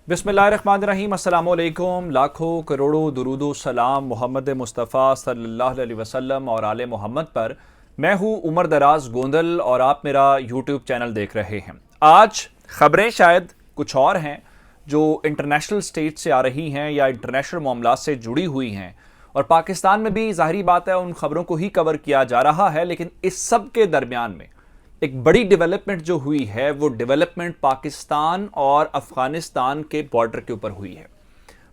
बिस्मिल्लाहिर्रहमानिर्रहीम, अस्सलाम वालेकुम। लाखों करोड़ों दुरूदो सलाम मोहम्मद मुस्तफ़ा सल्लल्लाहु अलैहि वसल्लम और आले मोहम्मद पर। मैं हूँ उमर दराज गोंदल और आप मेरा यूट्यूब चैनल देख रहे हैं। आज ख़बरें शायद कुछ और हैं जो इंटरनेशनल स्टेज से आ रही हैं या इंटरनेशनल मामलात से जुड़ी हुई हैं, और पाकिस्तान में भी ज़ाहिरी बात है उन ख़बरों को ही कवर किया जा रहा है। लेकिन इस सब के दरमियान में एक बड़ी डेवलपमेंट जो हुई है वो डेवलपमेंट पाकिस्तान और अफगानिस्तान के बॉर्डर के ऊपर हुई है।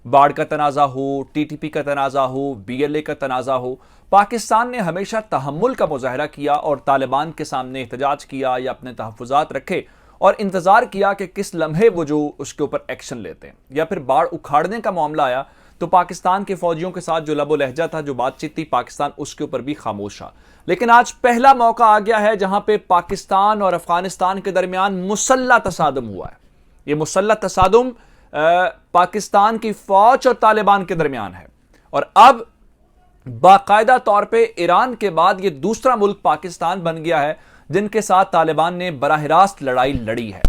बाढ़ का तनाज़ा हो, टीटीपी का तनाज़ा हो, बीएलए का तनाज़ा हो, पाकिस्तान ने हमेशा तहम्मुल का मुजाहरा किया और तालिबान के सामने एहतजाज किया या अपने तहफ़्फ़ुज़ात रखे और इंतज़ार किया कि किस लम्हे वो जो उसके ऊपर एक्शन लेते हैं। या फिर बाढ़ उखाड़ने का मामला आया तो पाकिस्तान के फौजियों के साथ जो लबो लहजा था, जो बातचीत थी, पाकिस्तान उसके ऊपर भी खामोश था। लेकिन आज पहला मौका आ गया है जहां पे पाकिस्तान और अफगानिस्तान के दरमियान मुसल्ला तसादुम हुआ है। यह मुसल्ला तसादुम पाकिस्तान की फौज और तालिबान के दरमियान है, और अब बाकायदा तौर पे ईरान के बाद यह दूसरा मुल्क पाकिस्तान बन गया है जिनके साथ तालिबान ने बराह रास्त लड़ाई लड़ी है।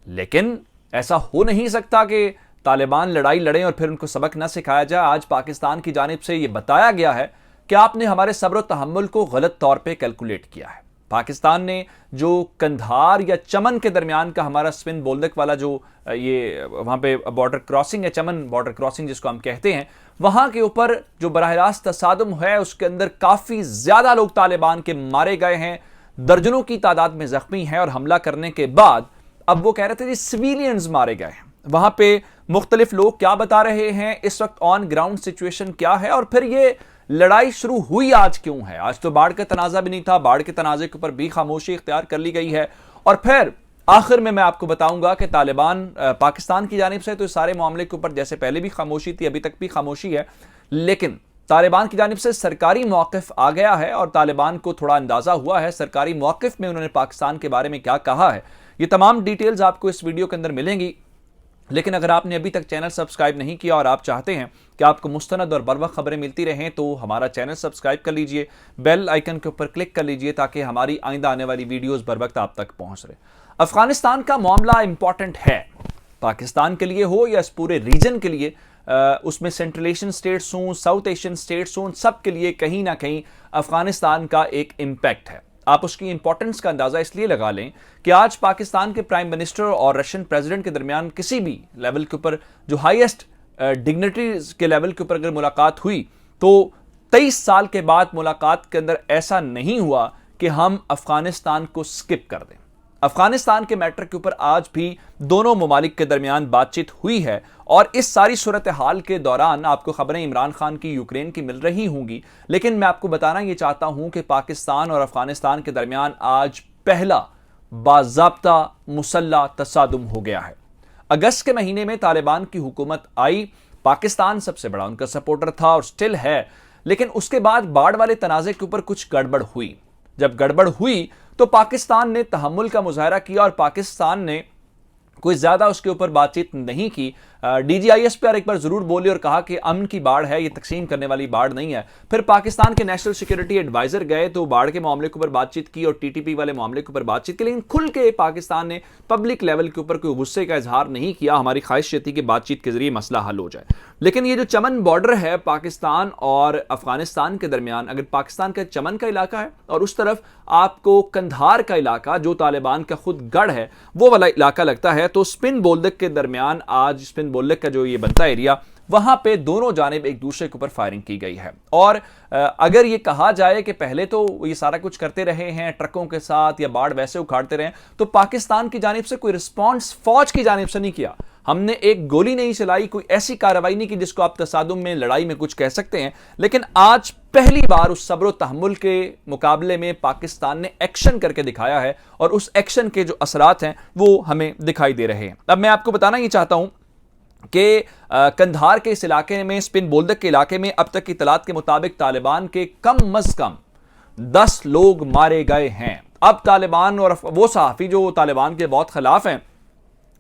लेकिन ऐसा हो नहीं सकता कि तालिबान लड़ाई लड़ें और फिर उनको सबक न सिखाया जाए। आज पाकिस्तान की जानिब से यह बताया गया है कि आपने हमारे सब्र तहम्मुल को गलत तौर पे कैलकुलेट किया है। पाकिस्तान ने जो कंधार या चमन के दरमियान का हमारा स्पिन बोल्दक वाला जो ये वहां पे बॉर्डर क्रॉसिंग है, चमन बॉर्डर क्रॉसिंग जिसको हम कहते हैं, वहां के ऊपर जो बराह रास्त तसादुम है उसके अंदर काफी ज्यादा लोग तालिबान के मारे गए हैं, दर्जनों की तादाद में जख्मी हैं, और हमला करने के बाद अब वो कह रहे थे जी सिविलियंस मारे गए हैं। वहां पे मुख्तलिफ लोग क्या बता रहे हैं, इस वक्त ऑन ग्राउंड सिचुएशन क्या है, और फिर ये लड़ाई शुरू हुई आज क्यों है। आज तो बाढ़ का तनाजा भी नहीं था, बाढ़ के तनाजे के ऊपर भी खामोशी इख्तियार कर ली गई है। और फिर आखिर में मैं आपको बताऊंगा कि तालिबान पाकिस्तान की जानिब से तो इस सारे मामले के ऊपर जैसे पहले भी खामोशी थी, अभी तक भी खामोशी है, लेकिन तालिबान की जानिब से सरकारी मौक़िफ़ आ गया है और तालिबान को थोड़ा अंदाजा हुआ है सरकारी मौक़िफ़ में उन्होंने पाकिस्तान के बारे में क्या कहा है। ये तमाम डिटेल्स आपको इस वीडियो के अंदर मिलेंगी। लेकिन अगर आपने अभी तक चैनल सब्सक्राइब नहीं किया और आप चाहते हैं कि आपको मुस्तनद और बर वक्त खबरें मिलती रहें तो हमारा चैनल सब्सक्राइब कर लीजिए, बेल आइकन के ऊपर क्लिक कर लीजिए ताकि हमारी आइंदा आने वाली वीडियोस बर वक्त आप तक पहुंच रहे। अफगानिस्तान का मामला इंपॉर्टेंट है, पाकिस्तान के लिए हो या इस पूरे रीजन के लिए। उसमें सेंट्रल एशियन स्टेट्स हों, साउथ एशियन स्टेट्स हों, सब के लिए कहीं ना कहीं अफगानिस्तान का एक इम्पैक्ट है। आप उसकी इंपॉर्टेंस का अंदाजा इसलिए लगा लें कि आज पाकिस्तान के प्राइम मिनिस्टर और रशियन प्रेसिडेंट के दरमियान किसी भी लेवल के ऊपर जो हाईएस्ट डिग्निटरीज के लेवल के ऊपर अगर मुलाकात हुई तो 23 साल के बाद मुलाकात के अंदर ऐसा नहीं हुआ कि हम अफगानिस्तान को स्किप कर दें। अफगानिस्तान के मैटर के ऊपर आज भी दोनों ममालिक के दरमियान बातचीत हुई है, और इस सारी सूरत हाल के दौरान आपको खबरें इमरान खान की यूक्रेन की मिल रही होंगी। लेकिन मैं आपको बताना यह चाहता हूं कि पाकिस्तान और अफगानिस्तान के दरमियान आज पहला बाज़ाब्ता मुसल्ला तसादुम हो गया है। अगस्त के महीने में तालिबान की हुकूमत आई, पाकिस्तान सबसे बड़ा उनका सपोर्टर था और स्टिल है। लेकिन उसके बाद बाढ़ वाले तनाज़े के ऊपर कुछ गड़बड़ हुई। जब गड़बड़ हुई तो पाकिस्तान ने तहम्मुल का मुजाहरा किया और पाकिस्तान ने कोई ज्यादा उसके ऊपर बातचीत नहीं की। डीजीआईएस पर एक बार जरूर बोले और कहा कि अमन की बाढ़ है, ये तकसीम करने वाली बाढ़ नहीं है। फिर पाकिस्तान के नेशनल सिक्योरिटी एडवाइजर गए तो बाढ़ के मामले के ऊपर बातचीत की और टीटीपी वाले मामले के ऊपर बातचीत की, लेकिन खुल के पाकिस्तान ने पब्लिक लेवल के ऊपर कोई गुस्से का इजहार नहीं किया। हमारी ख्वाहिश थी कि बातचीत के जरिए मसला हल हो जाए। लेकिन ये जो चमन बॉर्डर है पाकिस्तान और अफगानिस्तान के दरमियान, अगर पाकिस्तान का चमन का इलाका है और उस तरफ आपको कंधार का इलाका जो तालिबान का खुद गढ़ है वो वाला इलाका लगता है, तो स्पिन बोल्दक के दरमियान आज स्पिन बोल्दक का जो ये बनता एरिया, वहां पे दोनों जानिब एक दूसरे के ऊपर फायरिंग की गई है। और अगर ये कहा जाए कि पहले तो ये सारा कुछ करते रहे हैं ट्रकों के साथ या बाढ़ वैसे उखाड़ते रहे, तो पाकिस्तान की जानिब से कोई रिस्पॉन्स फौज की जानिब से नहीं किया। हमने एक गोली नहीं चलाई, कोई ऐसी कार्रवाई नहीं की जिसको आप तसादुम में लड़ाई में कुछ कह सकते हैं। लेकिन आज पहली बार उस सब्र तहम्मुल के मुकाबले में पाकिस्तान ने एक्शन करके दिखाया है, और उस एक्शन के जो असरात हैं वो हमें दिखाई दे रहे हैं। अब मैं आपको बताना ये चाहता हूं कि कंधार के इस इलाके में, स्पिन बोल्दक के इलाके में अब तक की इतलात के मुताबिक तालिबान के कम अज कम 10 लोग मारे गए हैं। अब तालिबान और वो सहाफी जो तालिबान के बहुत खिलाफ हैं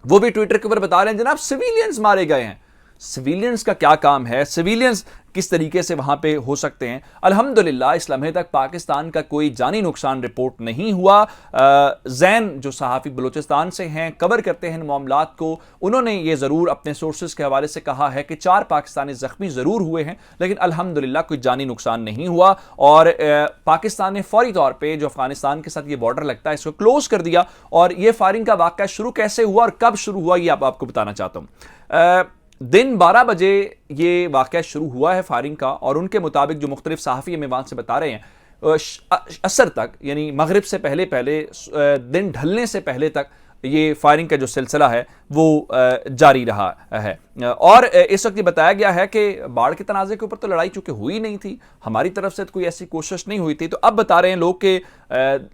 वो भी ट्विटर के ऊपर बता रहे हैं जनाब सिविलियंस मारे गए हैं। सिविलियंस का क्या काम है, सिविलियंस किस तरीके से वहां पे हो सकते हैं। अल्हम्दुलिल्लाह इस लम्हे तक पाकिस्तान का कोई जानी नुकसान रिपोर्ट नहीं हुआ। जैन जो सहाफ़ी बलूचिस्तान से हैं, कवर करते हैं इन मामलात को, उन्होंने ये ज़रूर अपने सोर्सेज के हवाले से कहा है कि 4 पाकिस्तानी ज़ख्मी ज़रूर हुए हैं, लेकिन अल्हम्दुलिल्लाह कोई जानी नुकसान नहीं हुआ। और पाकिस्तान ने फौरी तौर पर जो अफगानिस्तान के साथ ये बॉर्डर लगता है इसको क्लोज कर दिया। और ये फायरिंग का वाक़या शुरू कैसे हुआ और कब शुरू हुआ ये आपको बताना चाहता हूँ। दिन 12 बजे ये वाक़या शुरू हुआ है फायरिंग का, और उनके मुताबिक जो मुख्तलिफ सहाफ़ी हमें वहाँ से बता रहे हैं, असर तक यानी मगरिब से पहले पहले दिन ढलने से पहले तक ये फायरिंग का जो सिलसिला है वो जारी रहा है। और इस वक्त ये बताया गया है कि बाढ़ के तनाज़े के ऊपर तो लड़ाई चूँकि हुई नहीं थी, हमारी तरफ से तो कोई ऐसी कोशिश नहीं हुई थी। तो अब बता रहे हैं लोग कि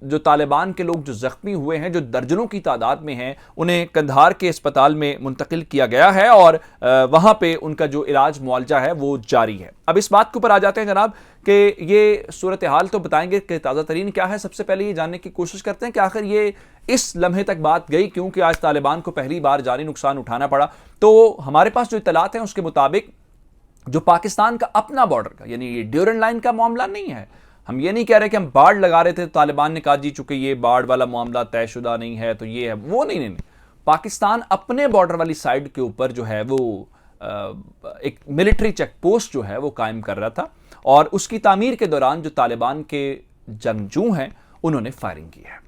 जो तालिबान के लोग जो ज़ख्मी हुए हैं, जो दर्जनों की तादाद में हैं, उन्हें कंधार के अस्पताल में मुंतकिल किया गया है और वहाँ पे उनका जो इलाज मुआलजा है वो जारी है। अब इस बात के ऊपर आ जाते हैं जनाब कि ये सूरत हाल तो बताएंगे कि ताज़ा तरीन क्या है। सबसे पहले ये जानने की कोशिश करते हैं कि आखिर ये इस लम्हे तक बात गई क्यों कि आज तालिबान को पहली बार जानी नुकसान उठाना पड़ा। तो हमारे पास जो इत्तलात हैं उसके मुताबिक जो पाकिस्तान का अपना बॉर्डर का यानी ये ड्यूरेंट लाइन का मामला नहीं है। हम ये नहीं कह रहे कि हम बाढ़ लगा रहे थे तो तालिबान ने कहा जी चूंकि ये बाढ़ वाला मामला तयशुदा नहीं है तो ये है वो नहीं। पाकिस्तान अपने बॉर्डर वाली साइड के ऊपर जो है वो एक मिलिट्री चेक पोस्ट जो है वो कायम कर रहा था, और उसकी तामीर के दौरान जो तालिबान के जंगजू हैं उन्होंने फायरिंग की है।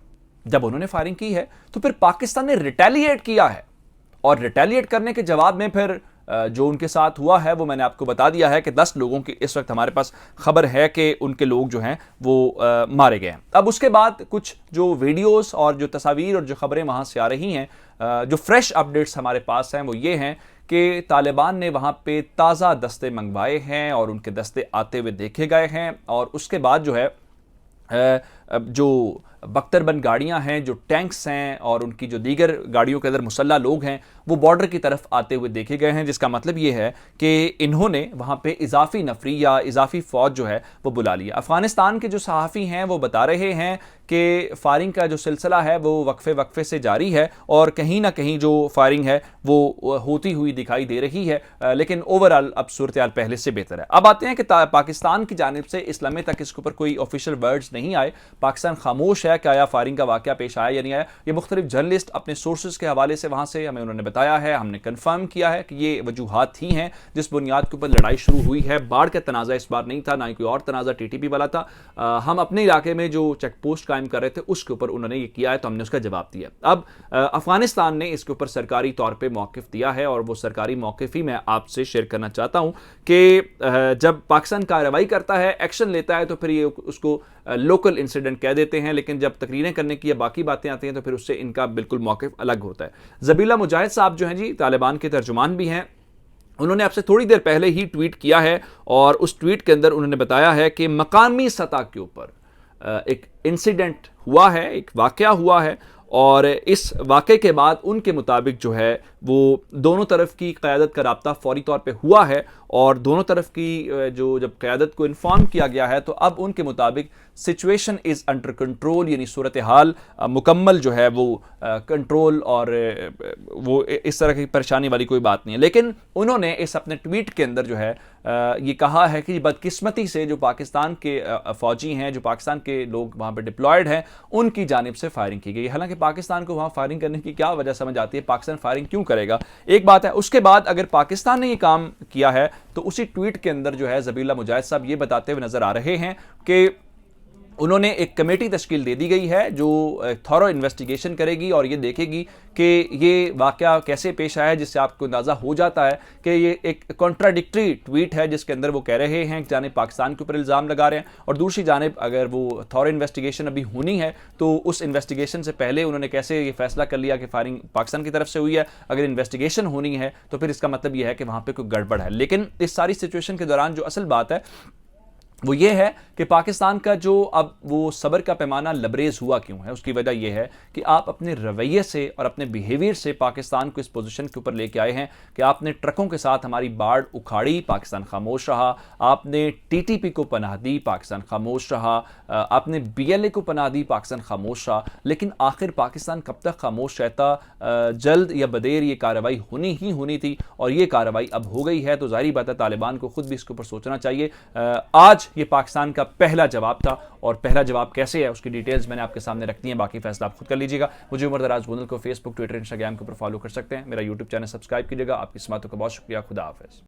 जब उन्होंने फायरिंग की है तो फिर पाकिस्तान ने रिटेलिएट किया है, और रिटेलिएट करने के जवाब में फिर जो उनके साथ हुआ है वो मैंने आपको बता दिया है कि 10 लोगों की इस वक्त हमारे पास खबर है कि उनके लोग जो हैं वो मारे गए हैं। अब उसके बाद कुछ जो वीडियोस और जो तस्वीर और जो खबरें वहाँ से आ रही हैं, जो फ्रेश अपडेट्स हमारे पास हैं वो ये हैं कि तालिबान ने वहाँ पे ताज़ा दस्ते मंगवाए हैं और उनके दस्ते आते हुए देखे गए हैं, और उसके बाद जो है जो बख्तरबंद गाड़ियां हैं, जो टैंक्स हैं और उनकी जो दीगर गाड़ियों के अंदर मुसल्ला लोग हैं वो बॉर्डर की तरफ आते हुए देखे गए हैं, जिसका मतलब ये है कि इन्होंने वहाँ पे इजाफी नफरी या इजाफी फ़ौज जो है वो बुला लिया। अफ़गानिस्तान के जो सहाफ़ी हैं वो बता रहे हैं कि फायरिंग का जो सिलसिला है वो वक्फे से जारी है और कहीं ना कहीं जो फायरिंग है वो होती हुई दिखाई दे रही है, लेकिन ओवरऑल अब सूरत हाल पहले से बेहतर है। अब आते हैं कि पाकिस्तान की जानिब से इस लम्हे तक इसके ऊपर कोई ऑफिशियल वर्ड्स नहीं आए। पाकिस्तान खामोश है कि आया फायरिंग का वाक़या पेश आया या नहीं आया। ये मुख्तलिफ जर्नलिस्ट अपने सोर्सेज के हवाले से वहाँ से हमें उन्होंने बताया है, हमने कन्फर्म किया है कि ये वजूहात ही हैं जिस बुनियाद के ऊपर लड़ाई शुरू हुई है। बाढ़ का तनाज़ा इस बार नहीं था, ना ही कोई और तनाज़ा टीटीपी वाला था। हम अपने इलाके में जो चेक पोस्ट कायम कर रहे थे उसके ऊपर उन्होंने ये किया है तो हमने उसका जवाब दिया। अब अफगानिस्तान ने इसके ऊपर सरकारी तौर पर मौक़िफ़ दिया है और वो सरकारी मौक़िफ़ ही मैं आपसे शेयर करना चाहता हूँ कि जब पाकिस्तान कार्रवाई करता है, एक्शन लेता है, तो फिर ये उसको लोकल इंसिडेंट कह देते हैं, लेकिन जब तकरीरें करने की या बाकी बातें आती हैं तो फिर उससे इनका बिल्कुल मौक़िफ़ अलग होता है। ज़बीला मुजाहिद साहब जो हैं जी, तालिबान के तर्जुमान भी हैं, उन्होंने आपसे थोड़ी देर पहले ही ट्वीट किया है और उस ट्वीट के अंदर उन्होंने बताया है कि मकामी सतह के ऊपर एक इंसिडेंट हुआ है, एक वाक़या हुआ है, और इस वाक़े के बाद उनके मुताबिक जो है वो दोनों तरफ की क़यादत का राब्ता फौरी तौर पे हुआ है, और दोनों तरफ की जो जब क़यादत को इन्फॉर्म किया गया है तो अब उनके मुताबिक सिचुएशन इज़ अंडर कंट्रोल, यानी सूरत हाल मुकम्मल जो है वो कंट्रोल और वो इस तरह की परेशानी वाली कोई बात नहीं है। लेकिन उन्होंने इस अपने ट्वीट के अंदर जो है ये कहा है कि बदकिस्मती से जो पाकिस्तान के फ़ौजी हैं, जो पाकिस्तान के लोग वहाँ पर डिप्लॉयड हैं, उनकी जानिब से फायरिंग की गई। हालांकि पाकिस्तान को वहाँ फायरिंग करने की क्या वजह समझ आती है, पाकिस्तान फायरिंग क्यों करेगा, एक बात है। उसके बाद अगर पाकिस्तान ने ये काम किया है तो उसी ट्वीट के अंदर जो है ज़बीला मुजाहिद साहब ये बताते हुए नजर आ रहे हैं कि उन्होंने एक कमेटी तश्कील दे दी गई है जो थॉरो इन्वेस्टिगेशन करेगी और ये देखेगी कि ये वाक़या कैसे पेश आया है, जिससे आपको अंदाज़ा हो जाता है कि ये एक कॉन्ट्राडिक्टरी ट्वीट है जिसके अंदर वो कह रहे हैं कि जानिब पाकिस्तान के ऊपर इल्ज़ाम लगा रहे हैं और दूसरी जानिब अगर वो थॉरो इन्वेस्टिगेशन अभी होनी है तो उस इन्वेस्टिगेशन से पहले उन्होंने कैसे ये फैसला कर लिया कि फायरिंग पाकिस्तान की तरफ से हुई है। अगर इन्वेस्टिगेशन होनी है तो फिर इसका मतलब यह है कि वहाँ पर कोई गड़बड़ है। लेकिन इस सारी सिचुएशन के दौरान जो असल बात है वो ये है कि पाकिस्तान का जो अब वो सब्र का पैमाना लबरेज हुआ क्यों है। उसकी वजह यह है कि आप अपने रवैये से और अपने बिहेवियर से पाकिस्तान को इस पोजीशन के ऊपर लेके आए हैं कि आपने ट्रकों के साथ हमारी बाढ़ उखाड़ी, पाकिस्तान खामोश रहा। आपने टीटीपी को पनाह दी, पाकिस्तान खामोश रहा। आपने बीएलए को पनाह दी, पाकिस्तान खामोश रहा। लेकिन आखिर पाकिस्तान कब तक खामोश रहता? जल्द या बदेर ये कार्रवाई होनी ही होनी थी और ये कार्रवाई अब हो गई है। तो जाहिर बात है तालिबान को खुद भी इसके ऊपर सोचना चाहिए। आज ये पाकिस्तान का पहला जवाब था और पहला जवाब कैसे है उसकी डिटेल्स मैंने आपके सामने रख दी है, बाकी फैसला आप खुद कर लीजिएगा। मुझे उमर दराज गोंदल को फेसबुक, ट्विटर, इंस्टाग्राम के ऊपर फॉलो कर सकते हैं। मेरा यूट्यूब चैनल सब्सक्राइब कीजिएगा। आपकी समातों का बहुत शुक्रिया। खुदा हाफिज़।